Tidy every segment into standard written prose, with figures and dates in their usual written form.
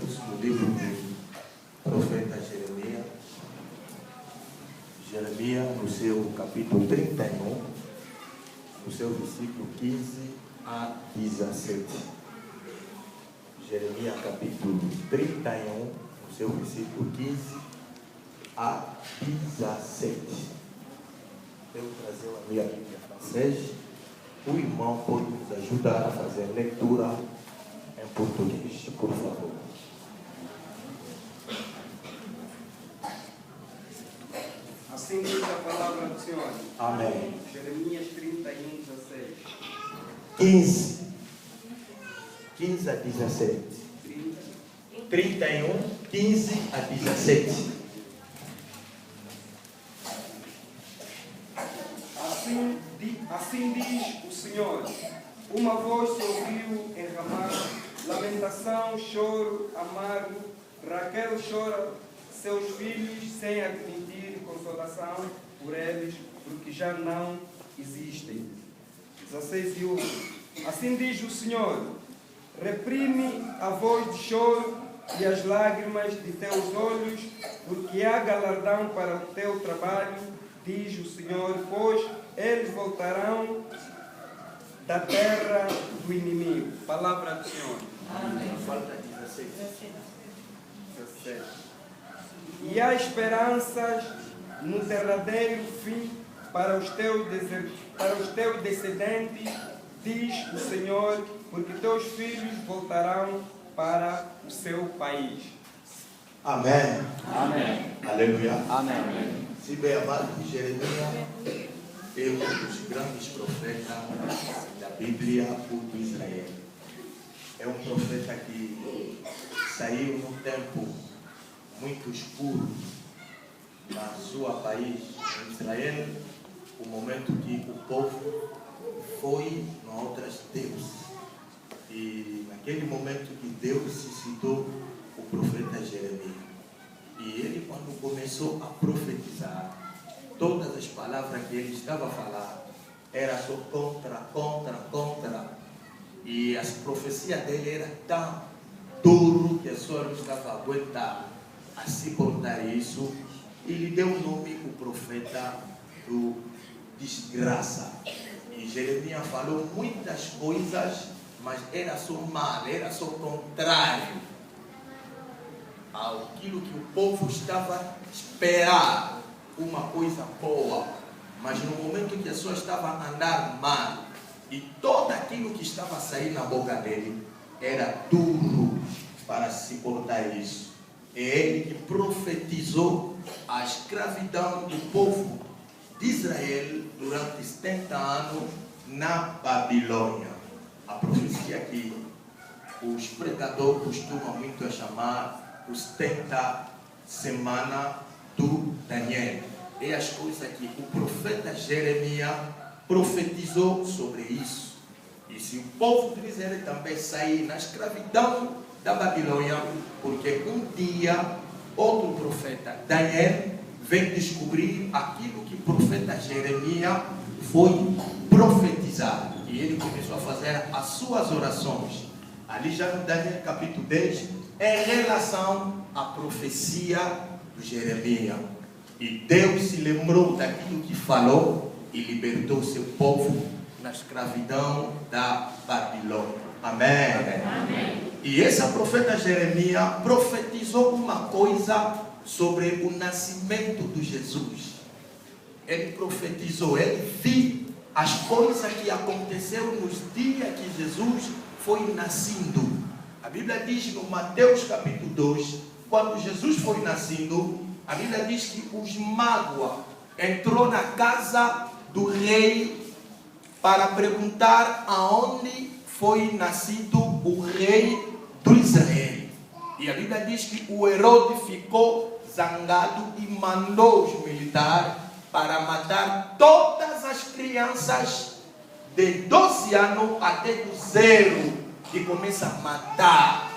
Lemos no livro do profeta Jeremias. Jeremias, no seu capítulo 31, no seu versículo 15 a 17. Jeremias, capítulo 31, no seu versículo 15 a 17. Eu vou trazer a minha Bíblia francesa. O irmão pode nos ajudar a fazer a leitura em português, por favor. Assim diz a palavra do Senhor. Amém. Jeremias 31, 15 a 17. 31, 15 a 17. Assim diz o Senhor: uma voz se ouviu em Ramá, lamentação, choro, amargo. Raquel chora seus filhos sem admitir consolação por eles, porque já não existem. 16 e 1. Assim diz o Senhor: reprime a voz de choro e as lágrimas de teus olhos, porque há galardão para o teu trabalho, diz o Senhor, pois eles voltarão da terra do inimigo. Palavra do Senhor. Amém. Falta 16. 17. E há esperanças no derradeiro fim para os teus descendentes, diz o Senhor, porque teus filhos voltarão para o seu país. Amém. Amém. Aleluia. Amém. Se bem amado, Jeremias é um dos grandes profetas da Bíblia do Israel. É um profeta que saiu num tempo muito escuro na sua país, em Israel, o momento que o povo foi a outras deuses. E naquele momento que Deus suscitou o profeta Jeremias. E ele, quando começou a profetizar, todas as palavras que ele estava a falar era só contra. E as profecias dele eram tão duro que a pessoa não estava a aguentar a suportar isso. E lhe deu o nome, o profeta do desgraça. E Jeremias falou muitas coisas, mas era só mal, era só contrário aquilo que o povo estava a esperar, uma coisa boa. Mas no momento que a pessoa estava a andar mal, e todo aquilo que estava a sair na boca dele era duro para se suportar isso. É ele que profetizou a escravidão do povo de Israel durante 70 anos na Babilônia. A profecia que os pregadores costumam muito a chamar os 70 semanas do Daniel. É as coisas que o profeta Jeremias profetizou sobre isso. E se o povo de Israel também sair na escravidão da Babilônia, porque um dia outro profeta, Daniel, vem descobrir aquilo que o profeta Jeremias foi profetizar. E ele começou a fazer as suas orações. Ali já no Daniel capítulo 10, em relação à profecia de Jeremias. E Deus se lembrou daquilo que falou e libertou seu povo na escravidão da Babilônia. Amém. Amém. E esse profeta Jeremias profetizou uma coisa sobre o nascimento de Jesus. Ele profetizou, ele viu as coisas que aconteceram nos dias que Jesus foi nascido. A Bíblia diz no Mateus capítulo 2, quando Jesus foi nascido, a Bíblia diz que os magos entrou na casa do rei para perguntar aonde foi nascido o rei do Israel. E a Bíblia diz que o Herodes ficou zangado e mandou os militares para matar todas as crianças de 12 anos até do 0, que começa a matar.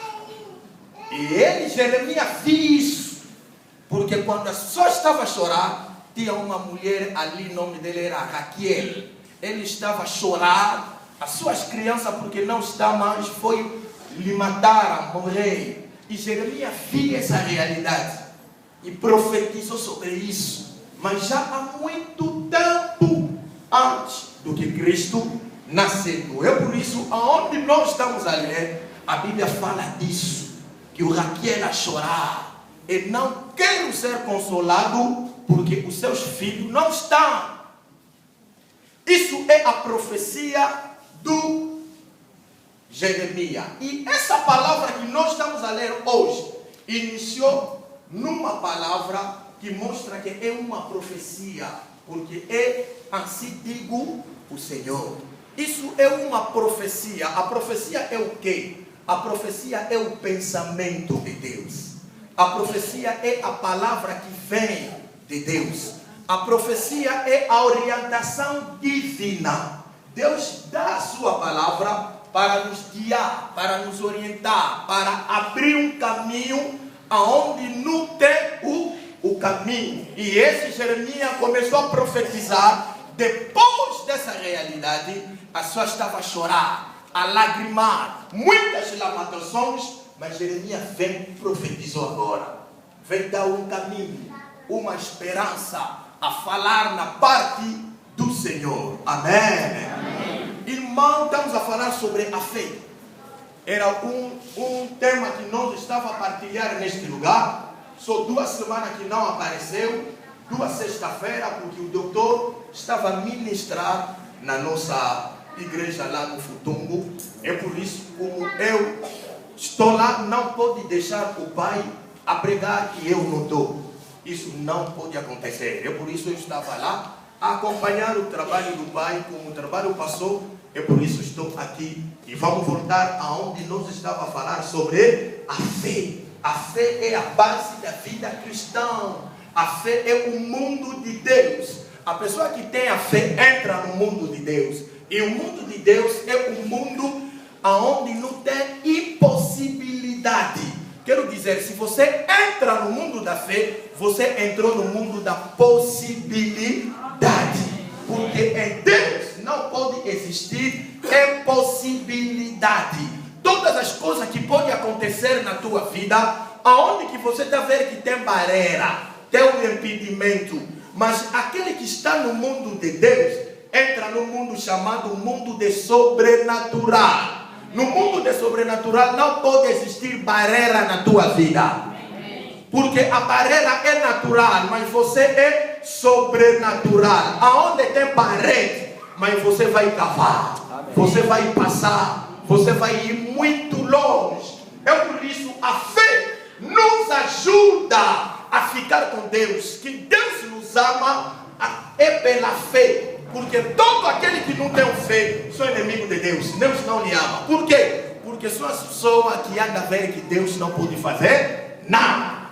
E ele, Jeremias, viu isso, porque quando a pessoa estava a chorar, tinha uma mulher ali, o nome dele era Raquel. Ele estava a chorar, as suas crianças, porque não está mais, foi lhe matar, morrer. E Jeremias via essa realidade e profetizou sobre isso, mas já há muito tempo antes do que Cristo nasceu. É por isso, aonde nós estamos a ler, a Bíblia fala disso, que o Raquel a chorar, e não quero ser consolado, porque os seus filhos não estão. Isso é a profecia do Jeremias. E essa palavra que nós estamos a ler hoje, iniciou numa palavra que mostra que é uma profecia, porque é assim digo o Senhor. Isso é uma profecia. A profecia é o quê? A profecia é o pensamento de Deus. A profecia é a palavra que vem de Deus. A profecia é a orientação divina. Deus dá a sua palavra para nos guiar, para nos orientar, para abrir um caminho aonde não tem o caminho. E esse Jeremias começou a profetizar. Depois dessa realidade, a pessoa estava a chorar, a lagrimar, muitas lamentações, mas Jeremias vem e profetizou agora. Vem dar um caminho, uma esperança, a falar na parte do Senhor. Amém? Amém. Irmão, estamos a falar sobre a fé. Era um tema que nós estávamos a partilhar neste lugar. Só 2 semanas que não apareceu, 2 sexta-feira, porque o doutor estava a ministrar na nossa igreja lá no Futungo. É por isso, como eu estou lá, não pode deixar o pai a pregar que eu não estou. Isso não pode acontecer. É por isso eu estava lá a acompanhar o trabalho do pai. Como o trabalho passou, é por isso estou aqui. E vamos voltar aonde nós estávamos a falar sobre a fé. A fé é a base da vida cristã. A fé é o mundo de Deus. A pessoa que tem a fé entra no mundo de Deus. E o mundo de Deus é um mundo onde não tem impossibilidade. Quero dizer, se você entra no mundo da fé, você entrou no mundo da possibilidade. Porque em Deus não pode existir impossibilidade. Todas as coisas que podem acontecer na tua vida, aonde que você está vendo que tem barreira, tem um impedimento, mas aquele que está no mundo de Deus, entra no mundo chamado mundo de sobrenatural. No mundo de sobrenatural não pode existir barreira na tua vida. Porque a barreira é natural, mas você é sobrenatural. Aonde tem parede, mas você vai cavar. Você vai passar. Você vai ir muito longe. É por isso a fé nos ajuda a ficar com Deus. Que Deus nos ama é pela fé. Porque todo aquele que não tem fé são inimigo de Deus. Deus não lhe ama. Por quê? Porque são as pessoas que andam a ver que Deus não pode fazer nada.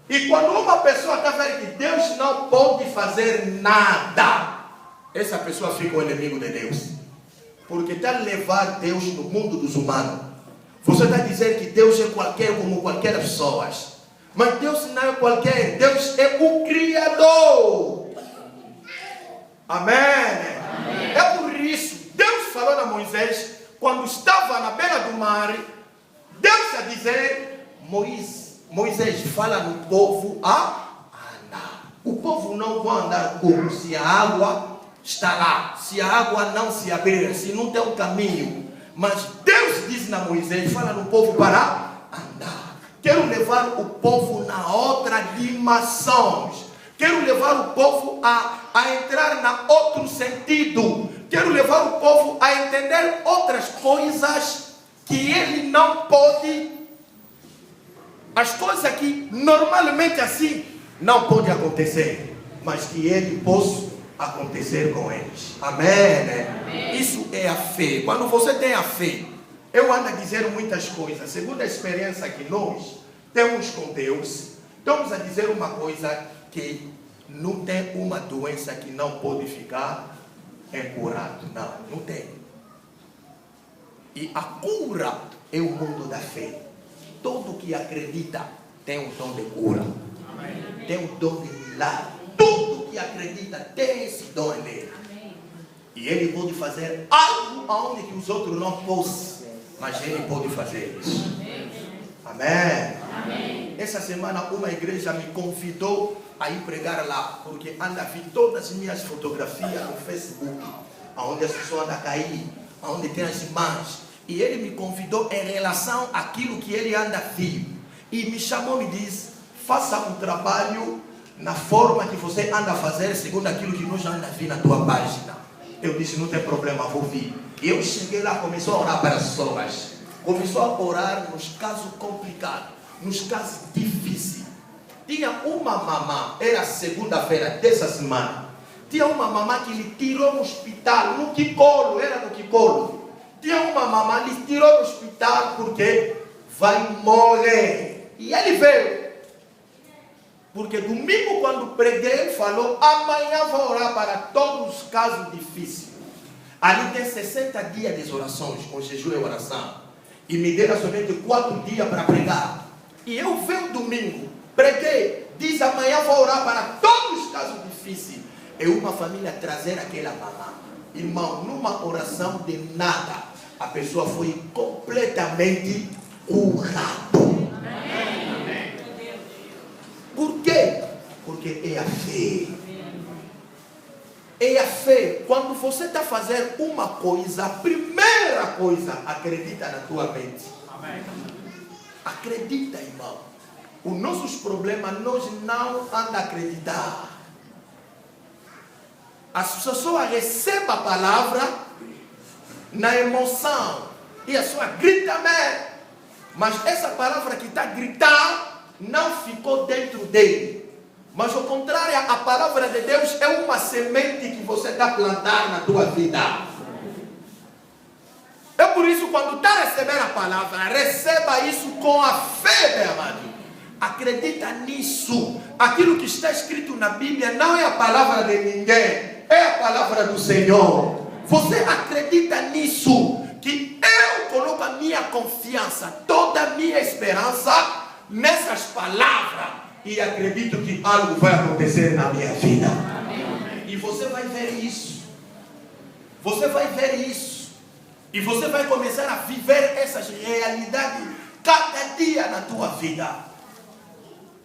E quando uma pessoa está vendo que Deus não pode fazer nada, essa pessoa fica o inimigo de Deus. Porque está a levar Deus no mundo dos humanos. Você está a dizer que Deus é qualquer como qualquer pessoa. Mas Deus não é qualquer. Deus é o Criador. Amém? Amém. É por isso, Deus falou a Moisés, quando estava na beira do mar, Deus a dizer, Moisés fala no povo a andar. O povo não vai andar como se a água está lá, se a água não se abrir, se não tem um caminho. Mas Deus diz a Moisés, fala no povo para andar. Quero levar o povo na outra dimensão. Quero levar o povo a entrar na outro sentido. Quero levar o povo a entender outras coisas que ele não pode. As coisas que normalmente assim não pode acontecer, mas que ele possa acontecer com eles. Amém? Amém. Isso é a fé. Quando você tem a fé, eu ando a dizer muitas coisas. Segundo a experiência que nós temos com Deus, estamos a dizer uma coisa que não tem uma doença que não pode ficar curada. Não tem. E a cura é o mundo da fé. Todo que acredita tem um dom de cura. Amém. Tem um dom de milagre. Todo que acredita tem esse dom nele. E ele pode fazer algo onde que os outros não possam. Mas ele pode fazer isso. Amém. Amém. Essa semana uma igreja me convidou a ir pregar lá, porque anda a ver todas as minhas fotografias no Facebook, onde as pessoas andam a cair, onde tem as irmãs. E ele me convidou em relação àquilo que ele anda a ver. E me chamou e me disse, faça um trabalho na forma que você anda a fazer, segundo aquilo que nós anda a ver na tua página. Eu disse, não tem problema, vou vir. E eu cheguei lá, começou a orar para as pessoas. Começou a orar nos casos complicados, nos casos difíceis. Tinha uma mamã, era segunda-feira dessa semana. Tinha uma mamã que lhe tirou no hospital, no Kikolo, era no Kikolo. Tinha uma mamã que lhe tirou no hospital porque vai morrer. E ele veio. Porque domingo, quando preguei, ele falou, amanhã vou orar para todos os casos difíceis. Ali tem 60 dias de orações, com jejum e oração. E me deram somente 4 dias para pregar. E eu venho domingo, preguei, diz amanhã vou orar para todos os casos difíceis. É uma família trazer aquela mamã. Irmão, numa oração de nada, a pessoa foi completamente curada. Por quê? Porque é a fé. É a fé. Quando você está fazendo uma coisa, a primeira coisa, acredita na tua mente. Amém. Acredita, irmão. Os nossos problemas, nós não andamos a acreditar. As pessoas recebem a palavra na emoção. E a pessoa grita mesmo. Mas essa palavra que está gritando não ficou dentro dele. Mas ao contrário, a palavra de Deus é uma semente que você está plantando na tua vida. É por isso, quando está recebendo a palavra, receba isso com a fé, meu amado. Acredita nisso. Aquilo que está escrito na Bíblia não é a palavra de ninguém, é a palavra do Senhor. Você acredita nisso? Que eu coloco a minha confiança, toda a minha esperança nessas palavras. E acredito que algo vai acontecer na minha vida. Amém. E você vai ver isso. Você vai ver isso. E você vai começar a viver essas realidades cada dia na tua vida.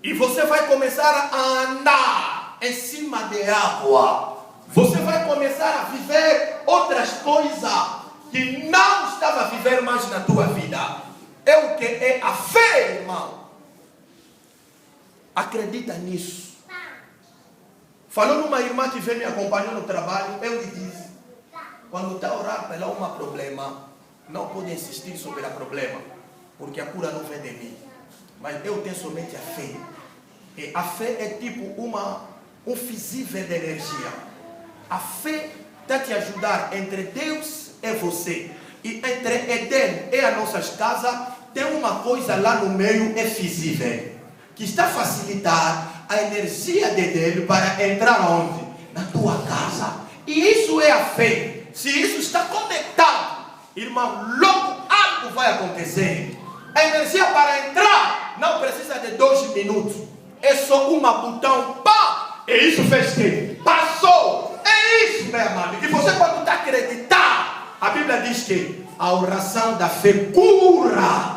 E você vai começar a andar em cima de água. Você vai começar a viver outras coisas que não estava a viver mais na tua vida. É o que é a fé, irmão. Acredita nisso. Falou numa irmã que veio me acompanhar no trabalho, eu lhe disse, quando está a orar pelo um problema, não pode insistir sobre o problema, porque a cura não vem de mim. Mas eu tenho somente a fé. E a fé é tipo um fusível de energia. A fé está te ajudar entre Deus e você. E entre Edém e as nossas casas, tem uma coisa lá no meio, é fusível, que está a facilitar a energia de Deus para entrar onde? Na tua casa. E isso é a fé. Se isso está conectado, irmão, logo algo vai acontecer. A energia para entrar não precisa de 2 minutos. É só um botão, pá! E isso fez que passou. É isso, meu amado. Que você quando está acreditando, a Bíblia diz que a oração da fé cura.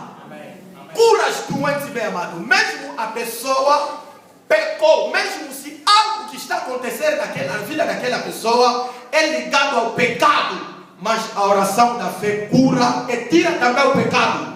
Cura as doentes, meu amado. Mesmo a pessoa pecou, mesmo se algo que está acontecendo na vida daquela pessoa é ligado ao pecado, mas a oração da fé cura e tira também o pecado.